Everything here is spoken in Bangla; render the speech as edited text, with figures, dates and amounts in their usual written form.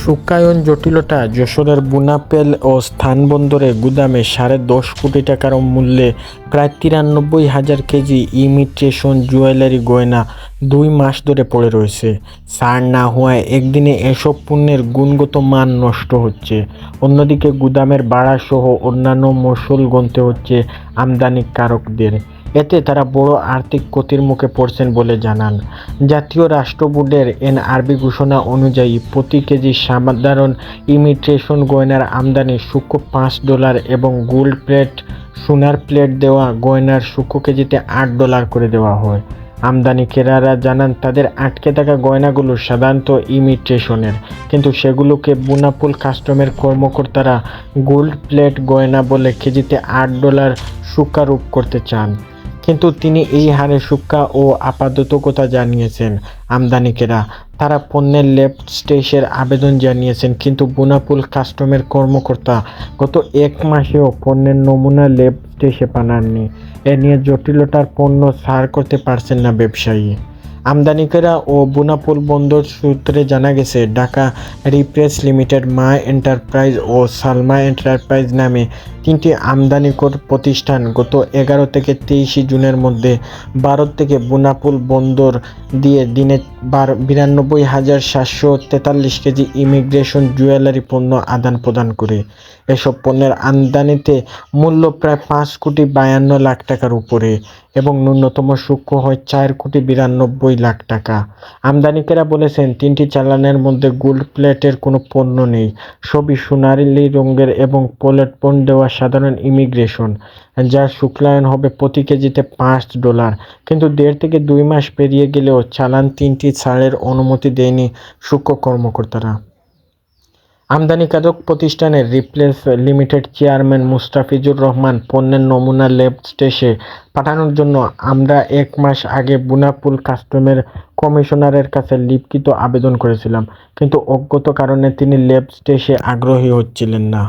শুল্কায়ন জটিলতা যশোরের বুনাপেল ও স্থানবন্দরে গুদামে 10.5 কোটি টাকার মূল্যে প্রায় 93,000 কেজি ইমিটেশন জুয়েলারি গয়না 2 মাস ধরে পড়ে রয়েছে। ছাড় না হওয়ায় একদিনে এসব পণ্যের গুণগত মান নষ্ট হচ্ছে। অন্যদিকে গুদামের ভাড়াসহ অন্যান্য মসুল গুনতে হচ্ছে আমদানিকারকদের। এতে তারা বড় আর্থিক ক্ষতির মুখে পড়ছেন বলে জানান। জাতীয় রাষ্ট্র বোর্ডের এনআরবি ঘোষণা অনুযায়ী প্রতি কেজি সাধারণ ইমিটেশন গয়নার আমদানি শুল্ক $5 এবং গোল্ড প্লেট সোনার প্লেট দেওয়া গয়নার শুল্ক কেজিতে $8 করে দেওয়া হয়। আমদানিকারকরা জানান তাদের আটকে থাকা গয়নাগুলো সাধারণত ইমিটেশনের, কিন্তু সেগুলোকে বুনাপুল কাস্টমের কর্মকর্তারা গোল্ড প্লেট গয়না বলে কেজিতে $8 শুল্কারোপ করতে চান। কিন্তু তিনি এই হারে শুল্ক ও আপাততকতা জানিয়েছেন। আমদানিকেরা তারা পণ্যের ল্যাব টেস্টের আবেদন জানিয়েছেন, কিন্তু বুনাপুল কাস্টমের কর্মকর্তা গত 1 মাসেও পণ্যের নমুনা ল্যাব টেস্টে পাঠাননি। এ নিয়ে জটিলতার পণ্য ছাড় করতে পারছেন না ব্যবসায়ী। আমদানিকারক ও বুনাপুল বন্দর সূত্রে জানা গেছে, ঢাকা রিপ্রেস লিমিটেড, মা এন্টারপ্রাইজ ও সালমা এন্টারপ্রাইজ নামে 3টি আমদানিকর প্রতিষ্ঠান গত 11 থেকে 23 জুনের মধ্যে ভারত থেকে বুনাপুল বন্দর দিয়ে দিনে 92,743 কেজি ইমিগ্রেশন জুয়েলারি পণ্য আদান প্রদান করে। এসব পণ্যের আমদানিতে মূল্য প্রায় 5,52 লাখ টাকার উপরে এবং ন্যূনতম শুল্ক হয় 4,92 লাখ টাকা। আমদানিকারকরা বলেছেন, 3টি চালানের মধ্যে গোল্ড প্লেটের কোনো পণ্য নেই। সবই সোনালী রঙের এবং প্লেটফর্ম দেওয়া সাধারণ ইমিগ্রেশন, যার শুল্কায়ন হবে প্রতি কেজিতে $5। কিন্তু 1.5 থেকে 2 মাস পেরিয়ে গেলেও চালান 3টি ছাড়ের অনুমতি দেয়নি শুল্ক কর্মকর্তারা। আমদানিকারক প্রতিষ্ঠানের repress limited chairman Mustafizur Rahman পণ্যের নমুনা ল্যাব টেস্টে পাঠানোর জন্য আমরা 1 মাস আগে বুনাপুল কাস্টমের কমিশনারের কাছে লিখিত আবেদন করেছিলাম, কিন্তু অজ্ঞাত কারণে তিনি ল্যাব টেস্টে আগ্রহী হচ্ছিলেন না।